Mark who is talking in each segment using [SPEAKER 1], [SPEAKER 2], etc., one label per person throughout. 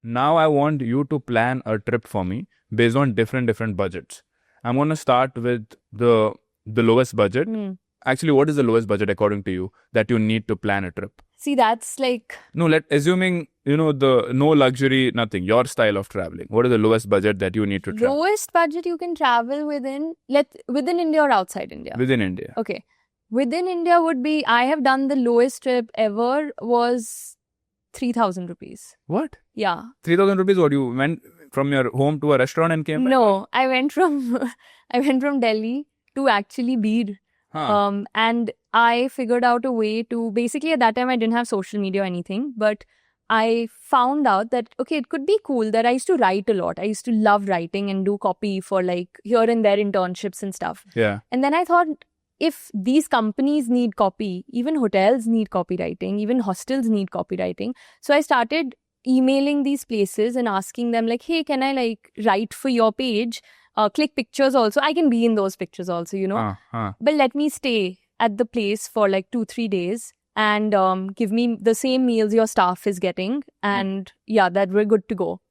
[SPEAKER 1] Now I want you to plan a trip for me based on different budgets. I'm going to start with the lowest budget. Actually, what is the lowest budget according to you that you need to plan a trip?
[SPEAKER 2] See, that's like...
[SPEAKER 1] No, assuming, the no luxury, nothing, your style of traveling. What is the lowest budget that you need to travel?
[SPEAKER 2] Lowest budget you can travel within India or outside India?
[SPEAKER 1] Within India.
[SPEAKER 2] Okay. Within India would be, I have done the lowest trip ever was 3,000 rupees.
[SPEAKER 1] What?
[SPEAKER 2] Yeah.
[SPEAKER 1] 3,000 rupees? What, you went from your home to a restaurant and came back?
[SPEAKER 2] No, I went from Delhi to actually Beed.
[SPEAKER 1] Huh.
[SPEAKER 2] And I figured out a way to, basically at that time I didn't have social media or anything, but I found out that, okay, it could be cool that I used to write a lot. I used to love writing and do copy for like here and there internships and stuff.
[SPEAKER 1] Yeah.
[SPEAKER 2] And then I thought, if these companies need copy, even hotels need copywriting, even hostels need copywriting. So I started emailing these places and asking them like, hey, can I like write for your page? Click pictures also. I can be in those pictures also, But let me stay at the place for like 2-3 days and give me the same meals your staff is getting. And that we're good to go.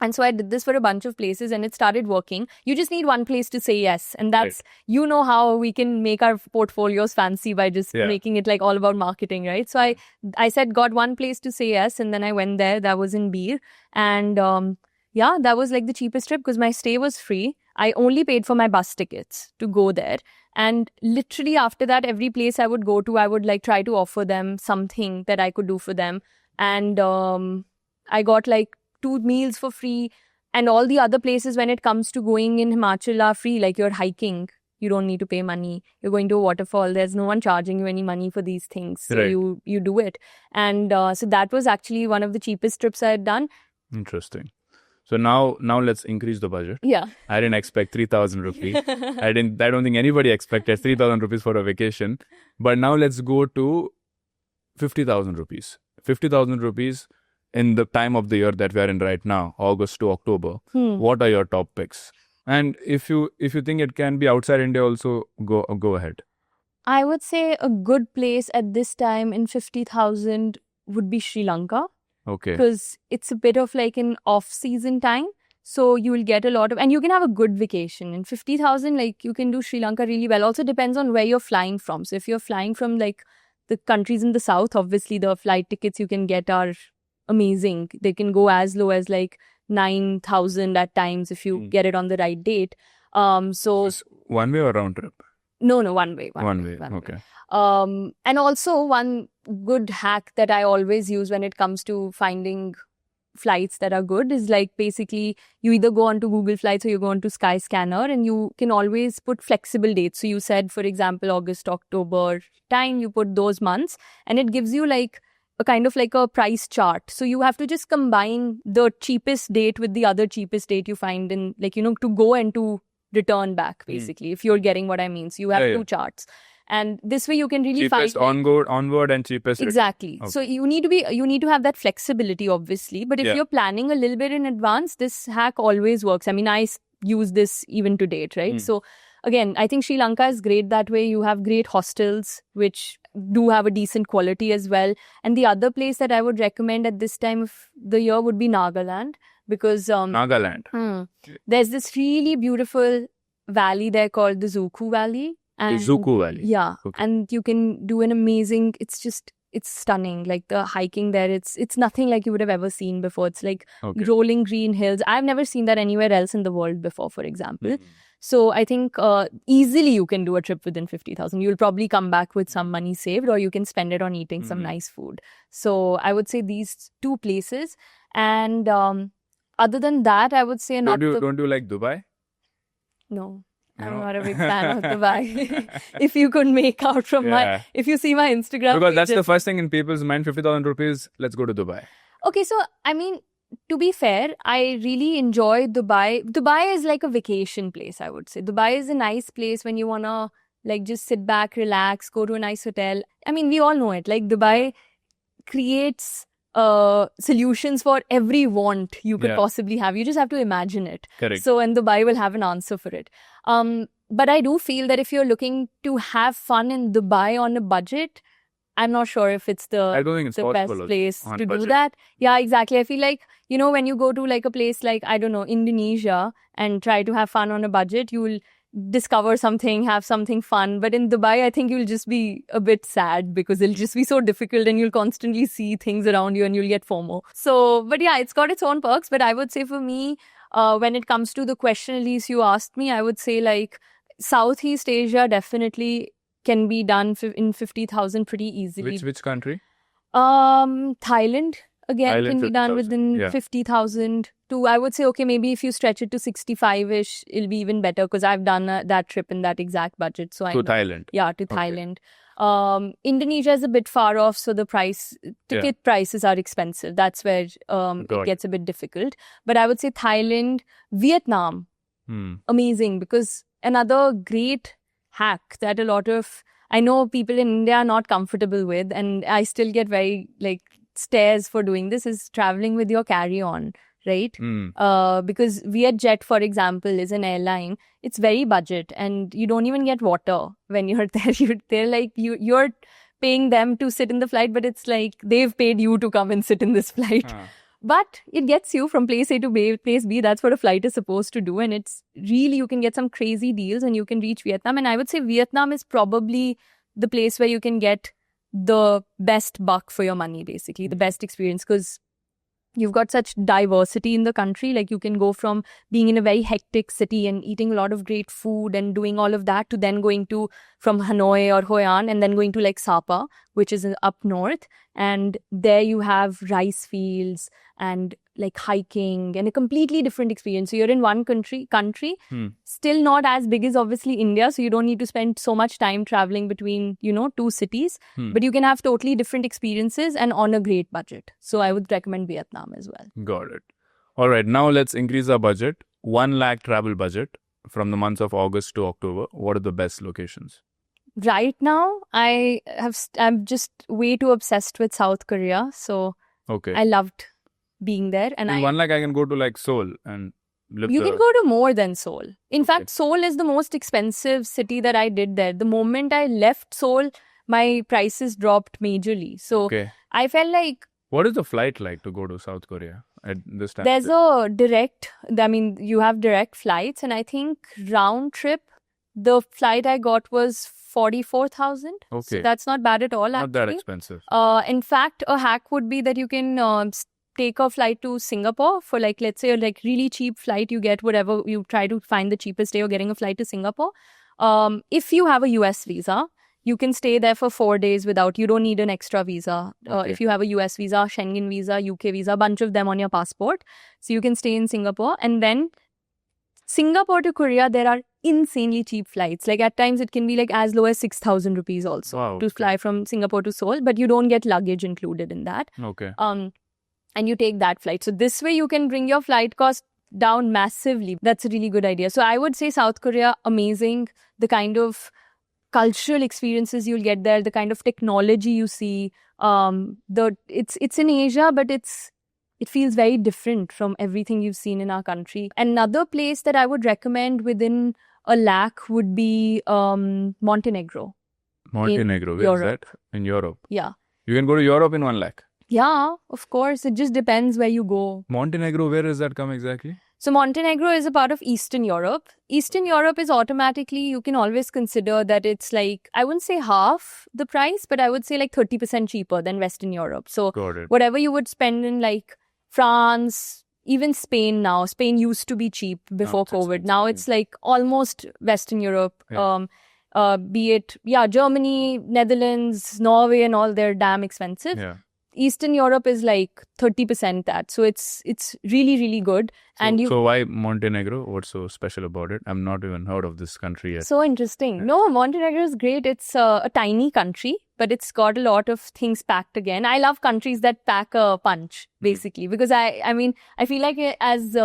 [SPEAKER 2] And so I did this for a bunch of places and it started working. You just need one place to say yes. And that's,
[SPEAKER 1] right.
[SPEAKER 2] How we can make our portfolios fancy by just making it like all about marketing, right? So I said, got one place to say yes. And then I went there. That was in Beer. And that was like the cheapest trip because my stay was free. I only paid for my bus tickets to go there. And literally after that, every place I would go to, I would like try to offer them something that I could do for them. And I got like 2 meals for free, and all the other places when it comes to going in Himachal are free. Like you're hiking, you don't need to pay money. You're going to a waterfall, there's no one charging you any money for these things. So
[SPEAKER 1] right.
[SPEAKER 2] you do it. And so that was actually one of the cheapest trips I had done.
[SPEAKER 1] Interesting. So now let's increase the budget.
[SPEAKER 2] Yeah.
[SPEAKER 1] I didn't expect 3,000 rupees. I don't think anybody expected 3,000 rupees for a vacation. But now let's go to 50,000 rupees. 50,000 rupees in the time of the year that we are in right now, August to October. What are your top picks? And if you think it can be outside India also, go ahead.
[SPEAKER 2] I would say a good place at this time in 50,000 would be Sri Lanka.
[SPEAKER 1] Okay.
[SPEAKER 2] Because it's a bit of like an off-season time. So you will get a lot of... And you can have a good vacation. In 50,000, like you can do Sri Lanka really well. Also depends on where you're flying from. So if you're flying from like the countries in the south, obviously the flight tickets you can get are amazing. They can go as low as like 9,000 at times if you get it on the right date. So
[SPEAKER 1] one way or round trip?
[SPEAKER 2] No, one way.
[SPEAKER 1] One way. Okay.
[SPEAKER 2] And also one good hack that I always use when it comes to finding flights that are good is like basically you either go onto Google Flights or you go onto Skyscanner, and you can always put flexible dates. So you said, for example, August, October time, you put those months and it gives you like a kind of like a price chart. So you have to just combine the cheapest date with the other cheapest date you find in like, to go and to return back basically, if you're getting what I mean. So you have 2 charts. And this way you can really
[SPEAKER 1] cheapest
[SPEAKER 2] find
[SPEAKER 1] onward and cheapest
[SPEAKER 2] exactly.
[SPEAKER 1] Okay.
[SPEAKER 2] So you need to have that flexibility, obviously. But if you're planning a little bit in advance, this hack always works. I mean, I use this even to date, right? So again, I think Sri Lanka is great that way. You have great hostels, which do have a decent quality as well. And the other place that I would recommend at this time of the year would be Nagaland, because
[SPEAKER 1] Nagaland.
[SPEAKER 2] There's this really beautiful valley there called the Zuku Valley.
[SPEAKER 1] And Zuku Valley.
[SPEAKER 2] Yeah. Okay. And you can do an amazing, it's stunning. Like the hiking there, it's nothing like you would have ever seen before. It's like rolling green hills. I've never seen that anywhere else in the world before, for example. So I think easily you can do a trip within 50,000. You'll probably come back with some money saved, or you can spend it on eating some nice food. So I would say these 2 places. And other than that, I would say
[SPEAKER 1] don't you like Dubai?
[SPEAKER 2] No. I'm not a big fan of Dubai. If you could make out from if you see my Instagram.
[SPEAKER 1] Because that's the first thing in people's mind, 50,000 rupees, let's go to Dubai.
[SPEAKER 2] Okay, so I mean, to be fair, I really enjoy Dubai. Dubai is like a vacation place, I would say. Dubai is a nice place when you want to like just sit back, relax, go to a nice hotel. I mean, we all know it. Like Dubai creates solutions for every want you could possibly have. You just have to imagine it.
[SPEAKER 1] Correct.
[SPEAKER 2] So, and Dubai will have an answer for it. But I do feel that if you're looking to have fun in Dubai on a budget, I'm not sure if it's
[SPEAKER 1] I don't think it's
[SPEAKER 2] the
[SPEAKER 1] possible
[SPEAKER 2] best place
[SPEAKER 1] on
[SPEAKER 2] to do
[SPEAKER 1] budget.
[SPEAKER 2] that. Yeah, exactly. I feel like, you know, when you go to like a place like, I don't know, Indonesia and try to have fun on a budget, you will discover something, have something fun. But in Dubai, I think you'll just be a bit sad because it'll just be so difficult and you'll constantly see things around you and you'll get FOMO. So, but yeah, it's got its own perks. But I would say for me, when it comes to the question, Elise, you asked me, I would say like Southeast Asia definitely can be done in 50,000 pretty easily.
[SPEAKER 1] Which country?
[SPEAKER 2] Thailand again can be done
[SPEAKER 1] 50,000.
[SPEAKER 2] within
[SPEAKER 1] Yeah.
[SPEAKER 2] 50,000 to, I would say, okay, maybe if you stretch it to 65-ish, it'll be even better because I've done that trip in that exact budget. So I
[SPEAKER 1] To
[SPEAKER 2] know.
[SPEAKER 1] Thailand.
[SPEAKER 2] Yeah, to
[SPEAKER 1] Okay.
[SPEAKER 2] Thailand. Indonesia is a bit far off, so the ticket prices are expensive. That's where it
[SPEAKER 1] Got
[SPEAKER 2] gets a bit difficult. But I would say Thailand, Vietnam, amazing, because another great hack that a lot of, I know people in India are not comfortable with, and I still get very like stares for doing this, is traveling with your carry-on, right? Because Vietjet, for example, is an airline. It's very budget, and you don't even get water when you're there. They're like you're paying them to sit in the flight, but it's like they've paid you to come and sit in this flight. But it gets you from place A to place B. That's what a flight is supposed to do. And it's really, you can get some crazy deals and you can reach Vietnam. And I would say Vietnam is probably the place where you can get the best buck for your money, basically, the best experience. Because you've got such diversity in the country. Like you can go from being in a very hectic city and eating a lot of great food and doing all of that to then going to from Hanoi or Hoi An and then going to like Sapa, which is up north. And there you have rice fields and like hiking and a completely different experience. So you're in one country, still not as big as obviously India. So you don't need to spend so much time traveling between, you know, two cities, but you can have totally different experiences and on a great budget. So I would recommend Vietnam as well.
[SPEAKER 1] Got it. All right. Now let's increase our budget. 1 lakh travel budget from the months of August to October. What are the best locations?
[SPEAKER 2] Right now, I'm just way too obsessed with South Korea. So
[SPEAKER 1] Okay.
[SPEAKER 2] I loved being there. And
[SPEAKER 1] in 1 lakh, I can go to like Seoul and live
[SPEAKER 2] you can go to more than Seoul. In fact, Seoul is the most expensive city that I did there. The moment I left Seoul, my prices dropped majorly. So I felt like...
[SPEAKER 1] What is the flight like to go to South Korea at this time?
[SPEAKER 2] There's a direct, I mean, you have direct flights. And I think round trip, the flight I got was 44,000.
[SPEAKER 1] Okay.
[SPEAKER 2] So that's not bad at all,
[SPEAKER 1] Not
[SPEAKER 2] actually.
[SPEAKER 1] that expensive.
[SPEAKER 2] In fact, a hack would be that you can take a flight to Singapore for like, let's say, a like really cheap flight. You get whatever, you try to find the cheapest day you're getting a flight to Singapore. If you have a US visa, you can stay there for 4 days you don't need an extra visa. If you have a US visa, Schengen visa, UK visa, a bunch of them on your passport. So you can stay in Singapore. And then Singapore to Korea, there are insanely cheap flights. Like at times it can be like as low as 6,000 rupees also to fly from Singapore to Seoul, but you don't get luggage included in that.
[SPEAKER 1] Okay.
[SPEAKER 2] And you take that flight. So this way you can bring your flight cost down massively. That's a really good idea. So I would say South Korea, amazing. The kind of cultural experiences you'll get there, the kind of technology you see. It's in Asia, but it feels very different from everything you've seen in our country. Another place that I would recommend within a lakh would be Montenegro.
[SPEAKER 1] Montenegro, where is that? In Europe.
[SPEAKER 2] Yeah.
[SPEAKER 1] You can go to Europe in 1 lakh.
[SPEAKER 2] Yeah, of course. It just depends where you go.
[SPEAKER 1] Montenegro, where does that come exactly?
[SPEAKER 2] So Montenegro is a part of Eastern Europe. Eastern Europe is automatically, you can always consider that it's like, I wouldn't say half the price, but I would say like 30% cheaper than Western Europe. So whatever you would spend in like France, even Spain now. Spain used to be cheap before COVID. Now it's like almost Western Europe. Be it, Germany, Netherlands, Norway and all, they're damn expensive.
[SPEAKER 1] Yeah.
[SPEAKER 2] Eastern Europe is like 30% that. So it's really, really good.
[SPEAKER 1] So why Montenegro? What's so special about it? I've not even heard of this country yet.
[SPEAKER 2] So interesting. Yeah. No, Montenegro is great. It's a tiny country, but it's got a lot of things packed again. I love countries that pack a punch, basically, because I mean, I feel like as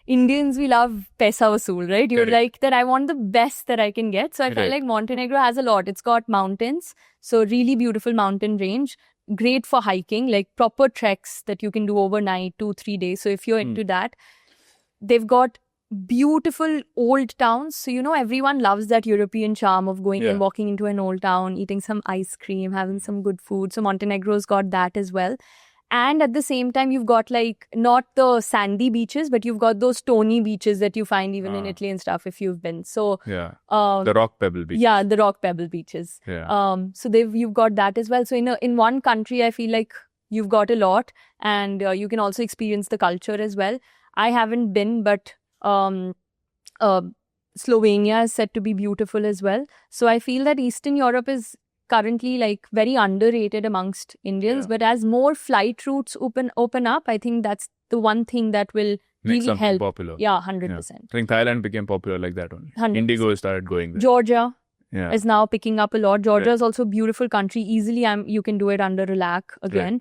[SPEAKER 2] Indians, we love paisa vasool, right? You're like that I want the best that I can get. So I feel like Montenegro has a lot. It's got mountains. So really beautiful mountain range. Great for hiking, like proper treks that you can do overnight, 2-3 days. So if you're into that, they've got beautiful old towns. So, everyone loves that European charm of going
[SPEAKER 1] Yeah.
[SPEAKER 2] and walking into an old town, eating some ice cream, having some good food. So Montenegro's got that as well. And at the same time, you've got like not the sandy beaches, but you've got those stony beaches that you find even in Italy and stuff if you've been. So
[SPEAKER 1] Yeah. The rock pebble beach.
[SPEAKER 2] yeah, the rock pebble beaches.
[SPEAKER 1] Yeah.
[SPEAKER 2] So you've got that as well. So in one country, I feel like you've got a lot, and you can also experience the culture as well. I haven't been, but Slovenia is said to be beautiful as well. So I feel that Eastern Europe is currently like very underrated amongst Indians.
[SPEAKER 1] Yeah.
[SPEAKER 2] But as more flight routes open up, I think that's the one thing that will
[SPEAKER 1] Make
[SPEAKER 2] really
[SPEAKER 1] something
[SPEAKER 2] help.
[SPEAKER 1] popular.
[SPEAKER 2] Yeah, 100%.
[SPEAKER 1] I think Thailand became popular like that only.
[SPEAKER 2] 100%.
[SPEAKER 1] Indigo started going there.
[SPEAKER 2] Georgia
[SPEAKER 1] Yeah.
[SPEAKER 2] is now picking up a lot. Georgia
[SPEAKER 1] Right.
[SPEAKER 2] is also a beautiful country. Easily, you can do it under a lakh again.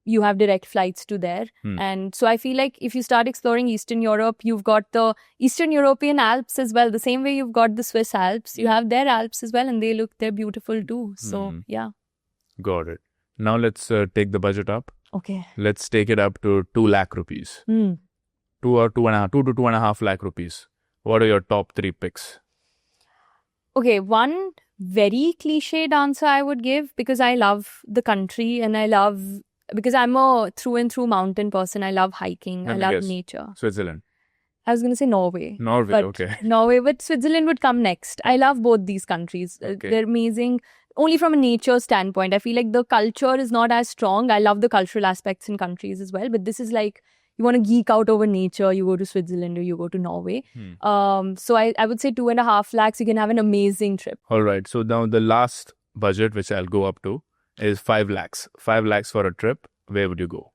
[SPEAKER 2] You have direct flights to there. And so I feel like if you start exploring Eastern Europe, you've got the Eastern European Alps as well. The same way you've got the Swiss Alps, you have their Alps as well, and they're beautiful too. So yeah.
[SPEAKER 1] Got it. Now let's take the budget up.
[SPEAKER 2] Okay.
[SPEAKER 1] Let's take it up to 2 lakh rupees. 2 to 2.5 lakh rupees. What are your top 3 picks?
[SPEAKER 2] Okay, one very cliched answer I would give, because I love the country and because I'm a through and through mountain person. I love hiking.
[SPEAKER 1] Let
[SPEAKER 2] I
[SPEAKER 1] me
[SPEAKER 2] love
[SPEAKER 1] guess.
[SPEAKER 2] nature.
[SPEAKER 1] Switzerland.
[SPEAKER 2] I was going to say Norway.
[SPEAKER 1] Norway,
[SPEAKER 2] But
[SPEAKER 1] okay.
[SPEAKER 2] Norway, but Switzerland would come next. I love both these countries.
[SPEAKER 1] Okay.
[SPEAKER 2] They're amazing. Only from a nature standpoint. I feel like the culture is not as strong. I love the cultural aspects in countries as well. But this is like, you want to geek out over nature, you go to Switzerland or you go to Norway. So I would say 2.5 lakhs, you can have an amazing trip.
[SPEAKER 1] All right. So now the last budget, which I'll go up to, is 5 lakhs. 5 lakhs for a trip. Where would you go?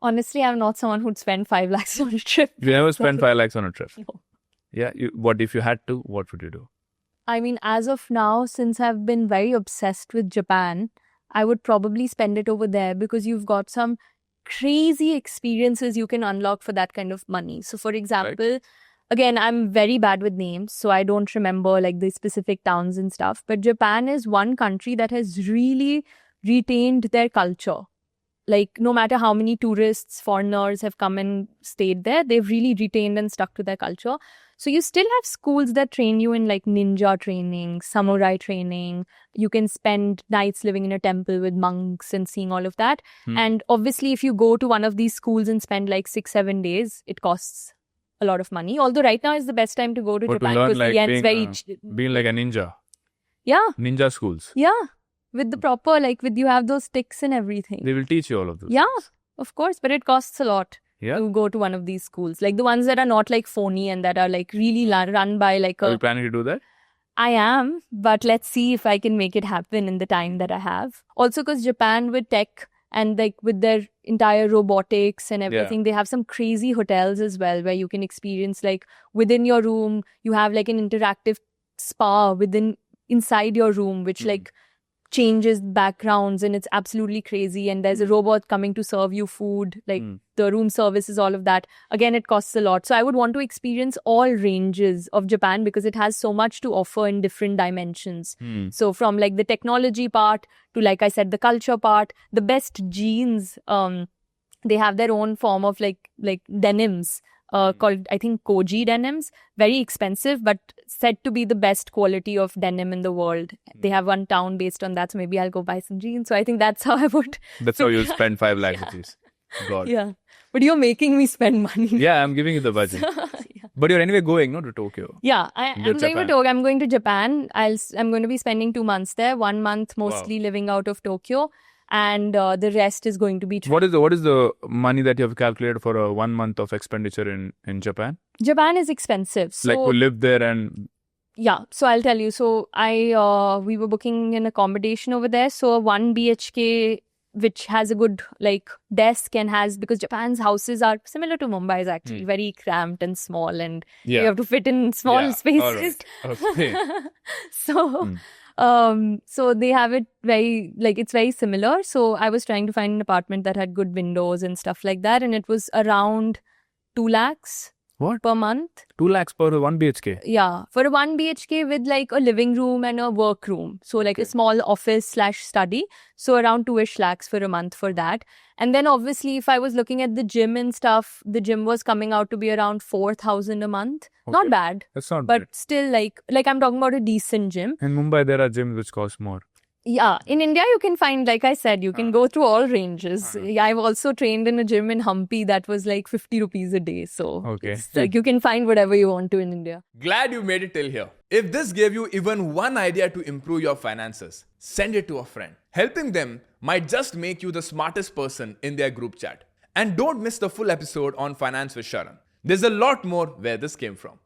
[SPEAKER 2] Honestly, I'm not someone who'd spend 5 lakhs on a trip.
[SPEAKER 1] You never spend 5 lakhs on a trip?
[SPEAKER 2] No.
[SPEAKER 1] Yeah. What if you had to? What would you do?
[SPEAKER 2] I mean, as of now, since I've been very obsessed with Japan, I would probably spend it over there, because you've got some crazy experiences you can unlock for that kind of money. So for example, again, I'm very bad with names, so I don't remember like the specific towns and stuff. But Japan is one country that has really retained their culture. Like, no matter how many tourists, foreigners have come and stayed there, they've really retained and stuck to their culture. So you still have schools that train you in like ninja training, samurai training. You can spend nights living in a temple with monks and seeing all of that. And obviously, if you go to one of these schools and spend like 6-7 days, it costs a lot of money. Although right now is the best time to go to
[SPEAKER 1] But
[SPEAKER 2] Japan
[SPEAKER 1] to learn
[SPEAKER 2] because
[SPEAKER 1] like
[SPEAKER 2] the yen's very
[SPEAKER 1] being like a ninja.
[SPEAKER 2] Yeah.
[SPEAKER 1] Ninja schools.
[SPEAKER 2] Yeah. With the proper, you have those sticks and everything.
[SPEAKER 1] They will teach you all of those.
[SPEAKER 2] Yeah, of course. But it costs a lot
[SPEAKER 1] Yeah.
[SPEAKER 2] to go to one of these schools. Like the ones that are not like phony and that are like really run by like
[SPEAKER 1] Are
[SPEAKER 2] a...
[SPEAKER 1] you planning to do that?
[SPEAKER 2] I am, but let's see if I can make it happen in the time that I have. Also because Japan with tech and like with their entire robotics and everything, they have some crazy hotels as well where you can experience like within your room, you have like an interactive spa inside your room, which like changes backgrounds, and it's absolutely crazy. And there's a robot coming to serve you food, like the room services, all of that. Again, it costs a lot. So I would want to experience all ranges of Japan because it has so much to offer in different dimensions. So from like the technology part to, like I said, the culture part, the best jeans, they have their own form of like denims. Called, I think, Koji denims. Very expensive, but said to be the best quality of denim in the world. They have one town based on that, so maybe I'll go buy some jeans. So I think that's how I would.
[SPEAKER 1] That's how you'll spend 5 lakhs rupees. God.
[SPEAKER 2] Yeah. But you're making me spend money.
[SPEAKER 1] Yeah, I'm giving you the budget. But you're anyway going, no, to Tokyo.
[SPEAKER 2] Yeah, I'm going to Tokyo. I'm going to Japan. I'm going to be spending 2 months there. 1 month mostly living out of Tokyo. And the rest is going to be...
[SPEAKER 1] What is the money that you have calculated for a 1 month of expenditure in Japan?
[SPEAKER 2] Japan is expensive. So,
[SPEAKER 1] like to live there and...
[SPEAKER 2] Yeah, so I'll tell you. So we were booking an accommodation over there. So a 1 BHK, which has a good like desk and has... Because Japan's houses are similar to Mumbai's actually. Very cramped and small, and you have to fit in small spaces.
[SPEAKER 1] All right. Okay.
[SPEAKER 2] So they have it very, like, it's very similar. So I was trying to find an apartment that had good windows and stuff like that. And it was around 2 lakhs.
[SPEAKER 1] What?
[SPEAKER 2] per month.
[SPEAKER 1] 2 lakhs per 1 BHK.
[SPEAKER 2] Yeah, for a 1 BHK with like a living room and a workroom. So like a small office/study. So around 2-ish lakhs for a month for that. And then obviously if I was looking at the gym and stuff, the gym was coming out to be around 4,000 a month. Not
[SPEAKER 1] Okay.
[SPEAKER 2] bad,
[SPEAKER 1] That's not
[SPEAKER 2] but
[SPEAKER 1] bad.
[SPEAKER 2] still like I'm talking about a decent gym.
[SPEAKER 1] In Mumbai, there are gyms which cost more.
[SPEAKER 2] Yeah, in India you can find, like I said, you can go through all ranges. Yeah, I've also trained in a gym in Hampi that was like 50 rupees a day. So
[SPEAKER 1] Okay.
[SPEAKER 2] it's like you can find whatever you want to in India.
[SPEAKER 3] Glad you made it till here. If this gave you even one idea to improve your finances, send it to a friend. Helping them might just make you the smartest person in their group chat. And don't miss the full episode on Finance with Sharan. There's a lot more where this came from.